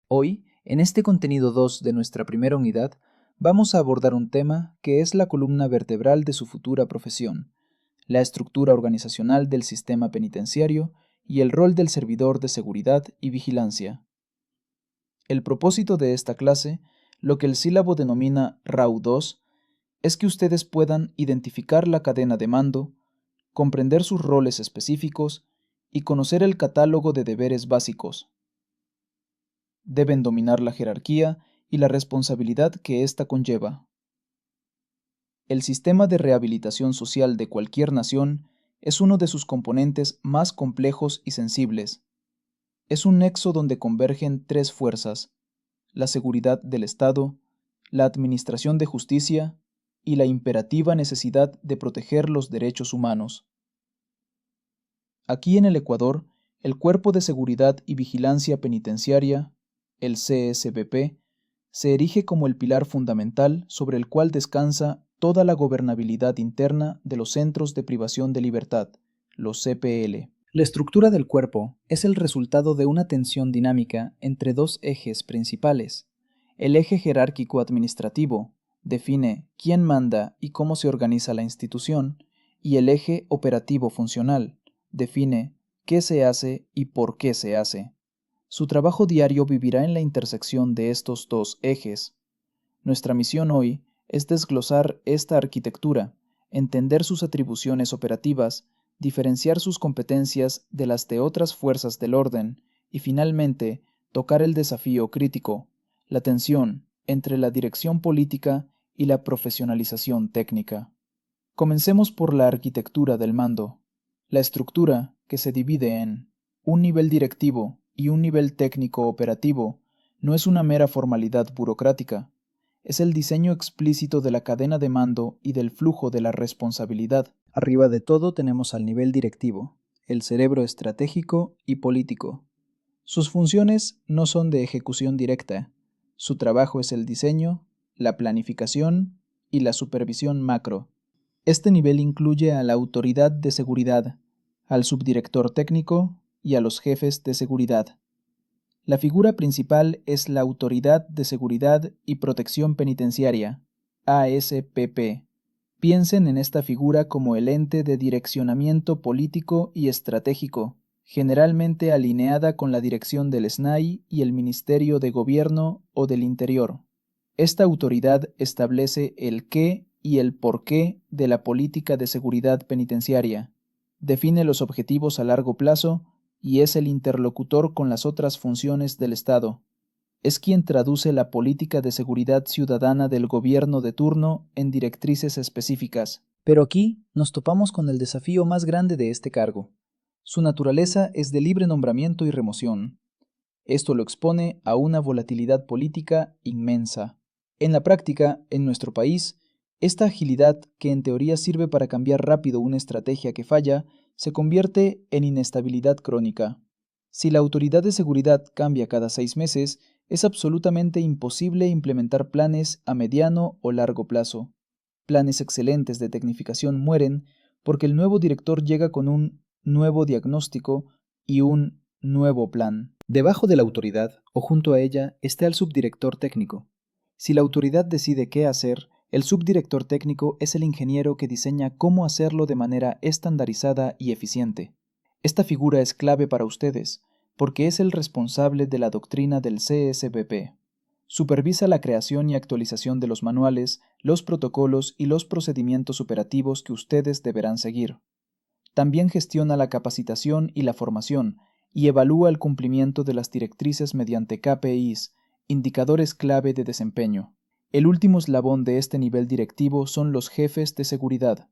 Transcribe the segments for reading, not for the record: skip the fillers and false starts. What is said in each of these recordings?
Hoy, en este contenido 2 de nuestra primera unidad, vamos a abordar un tema que es la columna vertebral de su futura profesión, la estructura organizacional del sistema penitenciario y el rol del servidor de seguridad y vigilancia. El propósito de esta clase, lo que el sílabo denomina RAU 2, es que ustedes puedan identificar la cadena de mando, comprender sus roles específicos y conocer el catálogo de deberes básicos. Deben dominar la jerarquía y la responsabilidad que ésta conlleva. El sistema de rehabilitación social de cualquier nación es uno de sus componentes más complejos y sensibles. Es un nexo donde convergen tres fuerzas: la seguridad del Estado, la administración de justicia y la imperativa necesidad de proteger los derechos humanos. Aquí en el Ecuador, el Cuerpo de Seguridad y Vigilancia Penitenciaria, el CSVP, se erige como el pilar fundamental sobre el cual descansa toda la gobernabilidad interna de los centros de privación de libertad, los CPL. La estructura del cuerpo es el resultado de una tensión dinámica entre dos ejes principales. El eje jerárquico administrativo define quién manda y cómo se organiza la institución, y el eje operativo funcional define qué se hace y por qué se hace. Su trabajo diario vivirá en la intersección de estos dos ejes. Nuestra misión hoy es desglosar esta arquitectura, entender sus atribuciones operativas, diferenciar sus competencias de las de otras fuerzas del orden y finalmente tocar el desafío crítico, la tensión entre la dirección política y la profesionalización técnica. Comencemos por la arquitectura del mando. La estructura, que se divide en un nivel directivo y un nivel técnico operativo, no es una mera formalidad burocrática, es el diseño explícito de la cadena de mando y del flujo de la responsabilidad. Arriba de todo tenemos al nivel directivo, el cerebro estratégico y político. Sus funciones no son de ejecución directa, su trabajo es el diseño, la planificación y la supervisión macro. Este nivel incluye a la autoridad de seguridad, al subdirector técnico y a los jefes de seguridad. La figura principal es la Autoridad de Seguridad y Protección Penitenciaria, ASPP. Piensen en esta figura como el ente de direccionamiento político y estratégico, generalmente alineada con la dirección del SNAI y el Ministerio de Gobierno o del Interior. Esta autoridad establece el qué y el por qué de la política de seguridad penitenciaria, define los objetivos a largo plazo y es el interlocutor con las otras funciones del Estado. Es quien traduce la política de seguridad ciudadana del gobierno de turno en directrices específicas. Pero aquí nos topamos con el desafío más grande de este cargo. Su naturaleza es de libre nombramiento y remoción. Esto lo expone a una volatilidad política inmensa. En la práctica, en nuestro país, esta agilidad, que en teoría sirve para cambiar rápido una estrategia que falla, se convierte en inestabilidad crónica. Si la autoridad de seguridad cambia cada 6 meses, es absolutamente imposible implementar planes a mediano o largo plazo. Planes excelentes de tecnificación mueren porque el nuevo director llega con un nuevo diagnóstico y un nuevo plan. Debajo de la autoridad, o junto a ella, está el subdirector técnico. Si la autoridad decide qué hacer, el subdirector técnico es el ingeniero que diseña cómo hacerlo de manera estandarizada y eficiente. Esta figura es clave para ustedes, porque es el responsable de la doctrina del CSVP. Supervisa la creación y actualización de los manuales, los protocolos y los procedimientos operativos que ustedes deberán seguir. También gestiona la capacitación y la formación, y evalúa el cumplimiento de las directrices mediante KPIs, indicadores clave de desempeño. El último eslabón de este nivel directivo son los jefes de seguridad.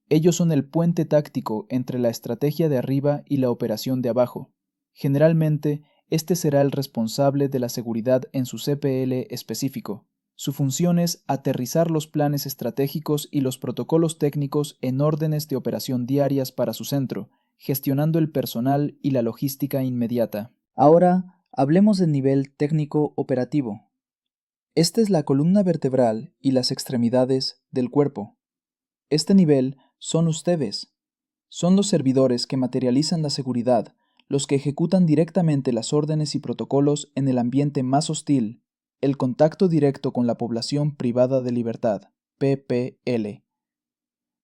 Ellos son el puente táctico entre la estrategia de arriba y la operación de abajo. Generalmente, este será el responsable de la seguridad en su CPL específico. Su función es aterrizar los planes estratégicos y los protocolos técnicos en órdenes de operación diarias para su centro, gestionando el personal y la logística inmediata. Ahora, hablemos del nivel técnico operativo. Esta es la columna vertebral y las extremidades del cuerpo. Este nivel son ustedes. Son los servidores que materializan la seguridad, los que ejecutan directamente las órdenes y protocolos en el ambiente más hostil, el contacto directo con la población privada de libertad, PPL.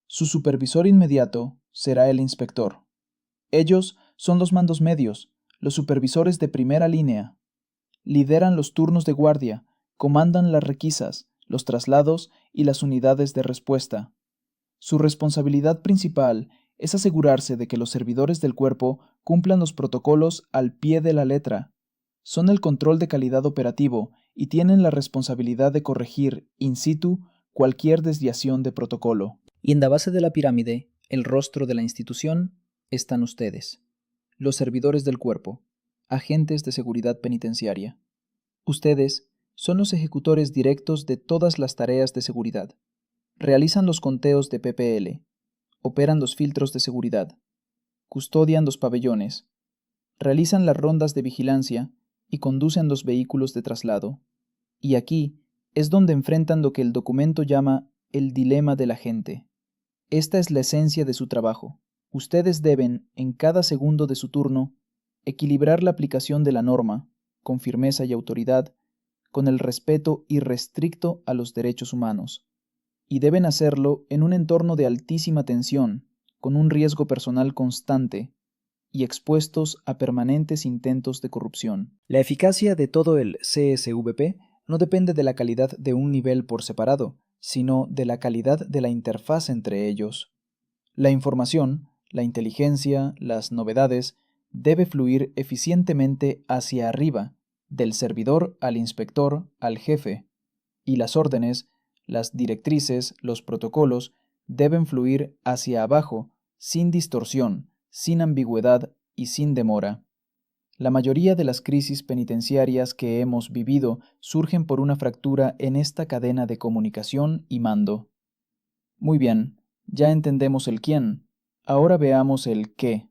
Su supervisor inmediato será el inspector. Ellos son los mandos medios, los supervisores de primera línea. Lideran los turnos de guardia, comandan las requisas, los traslados y las unidades de respuesta. Su responsabilidad principal es asegurarse de que los servidores del cuerpo cumplan los protocolos al pie de la letra. Son el control de calidad operativo y tienen la responsabilidad de corregir in situ cualquier desviación de protocolo. Y en la base de la pirámide, el rostro de la institución, están ustedes, los servidores del cuerpo, agentes de seguridad penitenciaria. Ustedes son los ejecutores directos de todas las tareas de seguridad. Realizan los conteos de PPL, operan los filtros de seguridad, custodian los pabellones, realizan las rondas de vigilancia y conducen los vehículos de traslado. Y aquí es donde enfrentan lo que el documento llama el dilema de la gente. Esta es la esencia de su trabajo. Ustedes deben, en cada segundo de su turno, equilibrar la aplicación de la norma, con firmeza y autoridad, con el respeto irrestricto a los derechos humanos. Y deben hacerlo en un entorno de altísima tensión, con un riesgo personal constante y expuestos a permanentes intentos de corrupción. La eficacia de todo el CSVP no depende de la calidad de un nivel por separado, sino de la calidad de la interfaz entre ellos. La información, la inteligencia, las novedades, debe fluir eficientemente hacia arriba, del servidor al inspector, al jefe, y las órdenes, las directrices, los protocolos, deben fluir hacia abajo, sin distorsión, sin ambigüedad y sin demora. La mayoría de las crisis penitenciarias que hemos vivido surgen por una fractura en esta cadena de comunicación y mando. Muy bien, ya entendemos el quién. Ahora veamos el qué.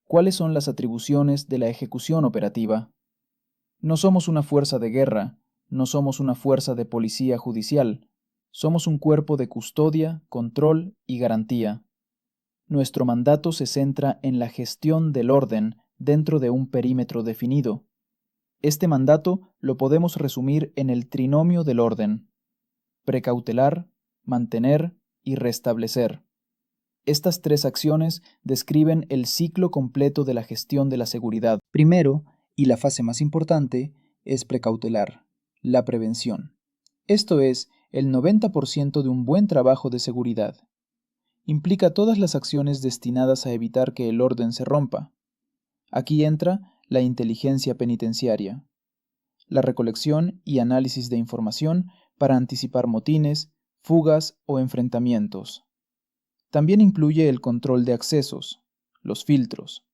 ¿Cuáles son las atribuciones de la ejecución operativa? No somos una fuerza de guerra, no somos una fuerza de policía judicial, somos un cuerpo de custodia, control y garantía. Nuestro mandato se centra en la gestión del orden dentro de un perímetro definido. Este mandato lo podemos resumir en el trinomio del orden: precautelar, mantener y restablecer. Estas tres acciones describen el ciclo completo de la gestión de la seguridad. Primero, y la fase más importante, es precautelar, la prevención. Esto es el 90% de un buen trabajo de seguridad. Implica todas las acciones destinadas a evitar que el orden se rompa. Aquí entra la inteligencia penitenciaria, la recolección y análisis de información para anticipar motines, fugas o enfrentamientos. También incluye el control de accesos, los filtros,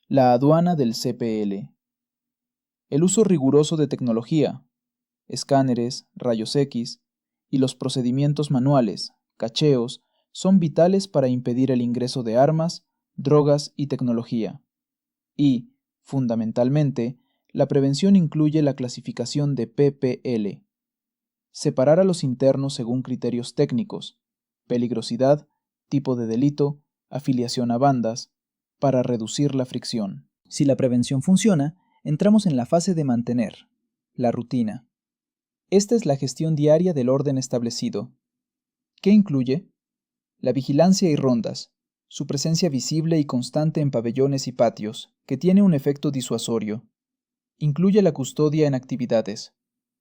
la aduana del CPL, el uso riguroso de tecnología, escáneres, rayos X y los procedimientos manuales, cacheos, son vitales para impedir el ingreso de armas, drogas y tecnología. Y, fundamentalmente, la prevención incluye la clasificación de PPL. Separar a los internos según criterios técnicos, peligrosidad, tipo de delito, afiliación a bandas, para reducir la fricción. Si la prevención funciona, entramos en la fase de mantener, la rutina. Esta es la gestión diaria del orden establecido. ¿Qué incluye? La vigilancia y rondas, su presencia visible y constante en pabellones y patios, que tiene un efecto disuasorio. Incluye la custodia en actividades.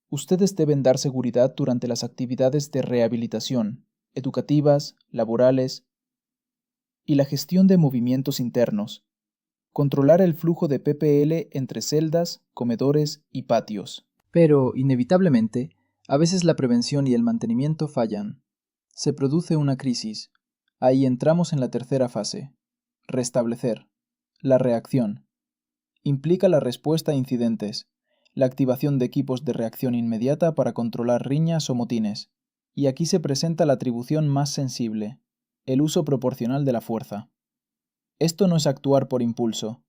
Ustedes deben dar seguridad durante las actividades de rehabilitación, educativas, laborales, y la gestión de movimientos internos. Controlar el flujo de PPL entre celdas, comedores y patios. Pero, inevitablemente, a veces la prevención y el mantenimiento fallan. Se produce una crisis. Ahí entramos en la tercera fase. Restablecer. La reacción. Implica la respuesta a incidentes, la activación de equipos de reacción inmediata para controlar riñas o motines. Y aquí se presenta la atribución más sensible, el uso proporcional de la fuerza. Esto no es actuar por impulso.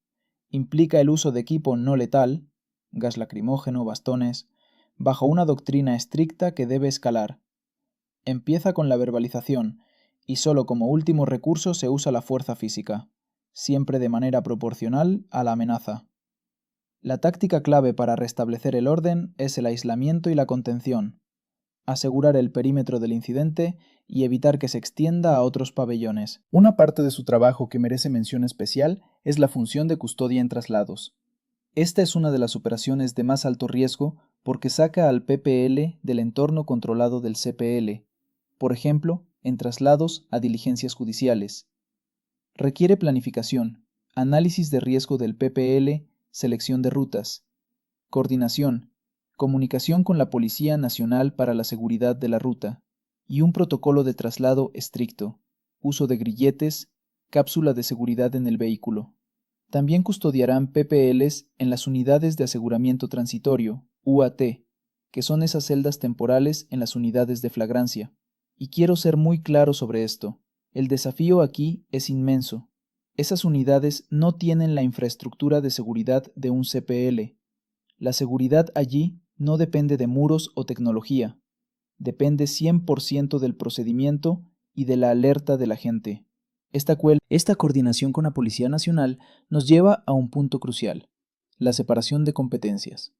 Implica el uso de equipo no letal, gas lacrimógeno, bastones, bajo una doctrina estricta que debe escalar. Empieza con la verbalización, y solo como último recurso se usa la fuerza física. siempre de manera proporcional a la amenaza. La táctica clave para restablecer el orden es el aislamiento y la contención, asegurar el perímetro del incidente y evitar que se extienda a otros pabellones. Una parte de su trabajo que merece mención especial es la función de custodia en traslados. Esta es una de las operaciones de más alto riesgo porque saca al PPL del entorno controlado del CPL, por ejemplo, en traslados a diligencias judiciales. Requiere planificación, análisis de riesgo del PPL, selección de rutas, coordinación, comunicación con la Policía Nacional para la seguridad de la ruta y un protocolo de traslado estricto, uso de grilletes, cápsula de seguridad en el vehículo. También custodiarán PPLs en las unidades de aseguramiento transitorio, UAT, que son esas celdas temporales en las unidades de flagrancia. Y quiero ser muy claro sobre esto. El desafío aquí es inmenso. Esas unidades no tienen la infraestructura de seguridad de un CPL. La seguridad allí no depende de muros o tecnología. Depende 100% del procedimiento y de la alerta de la gente. Esta coordinación con la Policía Nacional nos lleva a un punto crucial: la separación de competencias.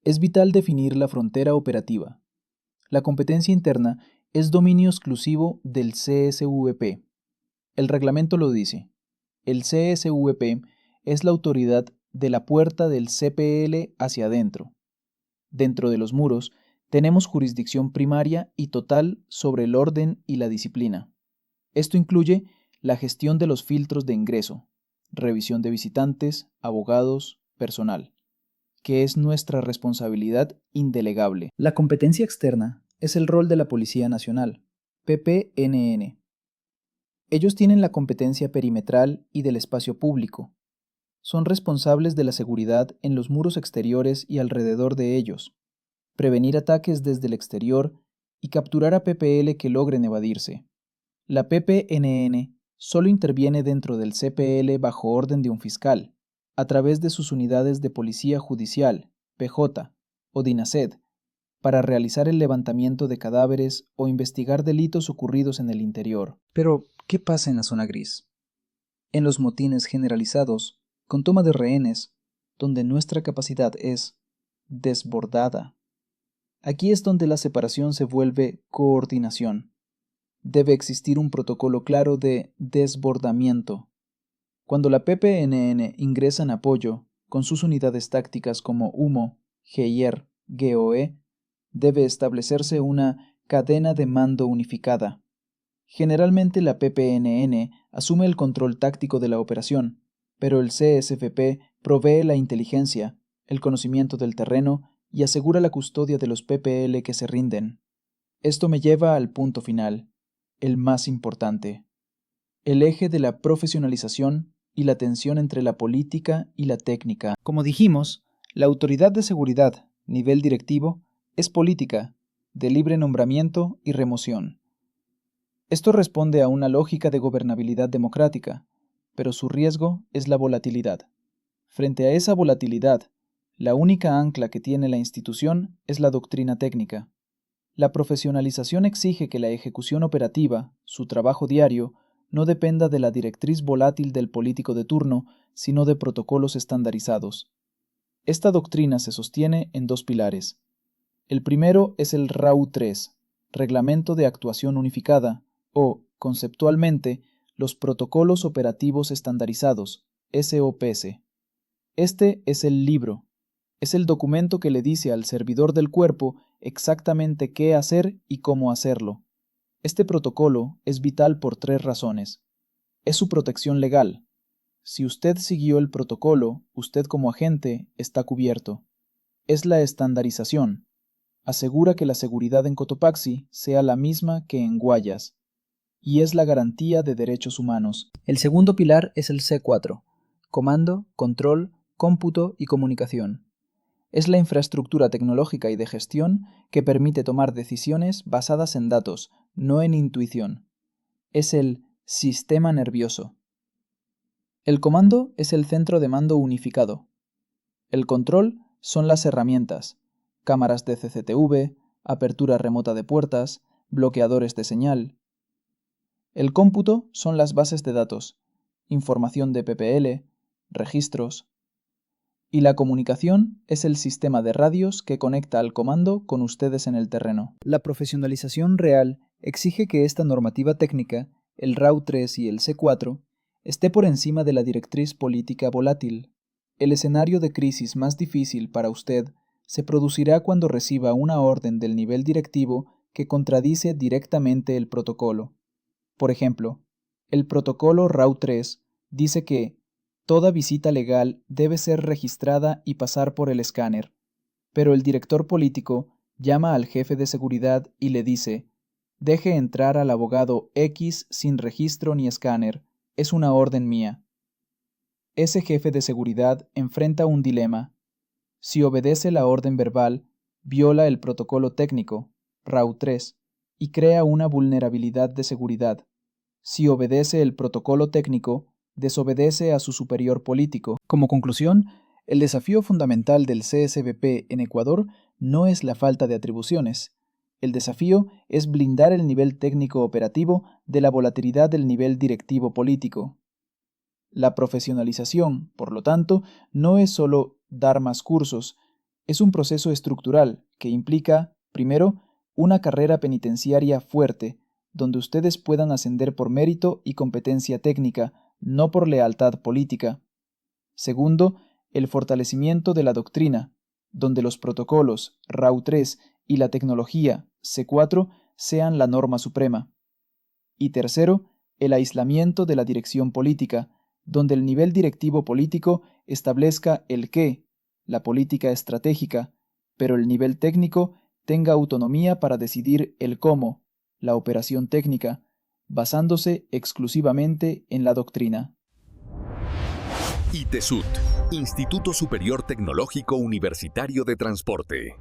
Es vital definir la frontera operativa. La competencia interna es dominio exclusivo del CSVP. El reglamento lo dice. El CSVP es la autoridad de la puerta del CPL hacia adentro. Dentro de los muros, tenemos jurisdicción primaria y total sobre el orden y la disciplina. Esto incluye la gestión de los filtros de ingreso, revisión de visitantes, abogados, personal, que es nuestra responsabilidad indelegable. La competencia externa es el rol de la Policía Nacional, PPNN. Ellos tienen la competencia perimetral y del espacio público. Son responsables de la seguridad en los muros exteriores y alrededor de ellos, prevenir ataques desde el exterior y capturar a PPL que logren evadirse. La PPNN solo interviene dentro del CPL bajo orden de un fiscal, a través de sus unidades de Policía Judicial, PJ, o DINASED, para realizar el levantamiento de cadáveres o investigar delitos ocurridos en el interior. Pero, ¿qué pasa en la zona gris? En los motines generalizados, con toma de rehenes, donde nuestra capacidad es desbordada. Aquí es donde la separación se vuelve coordinación. Debe existir un protocolo claro de desbordamiento. Cuando la PPNN ingresa en apoyo, con sus unidades tácticas como HUMO, GIR, GOE, debe establecerse una cadena de mando unificada. Generalmente la PPNN asume el control táctico de la operación, pero el CSVP provee la inteligencia, el conocimiento del terreno y asegura la custodia de los PPL que se rinden. Esto me lleva al punto final, el más importante, el eje de la profesionalización y la tensión entre la política y la técnica. Como dijimos, la autoridad de seguridad, nivel directivo, es política, de libre nombramiento y remoción. Esto responde a una lógica de gobernabilidad democrática, pero su riesgo es la volatilidad. Frente a esa volatilidad, la única ancla que tiene la institución es la doctrina técnica. La profesionalización exige que la ejecución operativa, su trabajo diario, no dependa de la directriz volátil del político de turno, sino de protocolos estandarizados. Esta doctrina se sostiene en dos pilares. El primero es el RAU 3, Reglamento de Actuación Unificada, o, conceptualmente, los Protocolos Operativos Estandarizados, SOPS. Este es el libro. Es el documento que le dice al servidor del cuerpo exactamente qué hacer y cómo hacerlo. Este protocolo es vital por tres razones. Es su protección legal. Si usted siguió el protocolo, usted como agente está cubierto. Es la estandarización. Asegura que la seguridad en Cotopaxi sea la misma que en Guayas. Y es la garantía de derechos humanos. El segundo pilar es el C4. Comando, control, cómputo y comunicación. Es la infraestructura tecnológica y de gestión que permite tomar decisiones basadas en datos, no en intuición. Es el sistema nervioso. El comando es el centro de mando unificado. El control son las herramientas, cámaras de CCTV, apertura remota de puertas, bloqueadores de señal. El cómputo son las bases de datos, información de PPL, registros. Y la comunicación es el sistema de radios que conecta al comando con ustedes en el terreno. La profesionalización real exige que esta normativa técnica, el RAU 3 y el C4, esté por encima de la directriz política volátil. El escenario de crisis más difícil para usted se producirá cuando reciba una orden del nivel directivo que contradice directamente el protocolo. Por ejemplo, el protocolo RAU 3 dice que toda visita legal debe ser registrada y pasar por el escáner, pero el director político llama al jefe de seguridad y le dice: deje entrar al abogado X sin registro ni escáner, es una orden mía. Ese jefe de seguridad enfrenta un dilema. Si obedece la orden verbal, viola el protocolo técnico, RAU 3, y crea una vulnerabilidad de seguridad. Si obedece el protocolo técnico, desobedece a su superior político. Como conclusión, el desafío fundamental del CSVP en Ecuador no es la falta de atribuciones. El desafío es blindar el nivel técnico operativo de la volatilidad del nivel directivo político. La profesionalización, por lo tanto, no es solo dar más cursos, es un proceso estructural que implica, primero, una carrera penitenciaria fuerte, donde ustedes puedan ascender por mérito y competencia técnica, no por lealtad política. Segundo, el fortalecimiento de la doctrina, donde los protocolos RAU 3 y la tecnología C4 sean la norma suprema. Y tercero, el aislamiento de la dirección política, donde el nivel directivo político establezca el qué, la política estratégica, pero el nivel técnico tenga autonomía para decidir el cómo, la operación técnica, basándose exclusivamente en la doctrina. ITESUT, Instituto Superior Tecnológico Universitario de Transporte.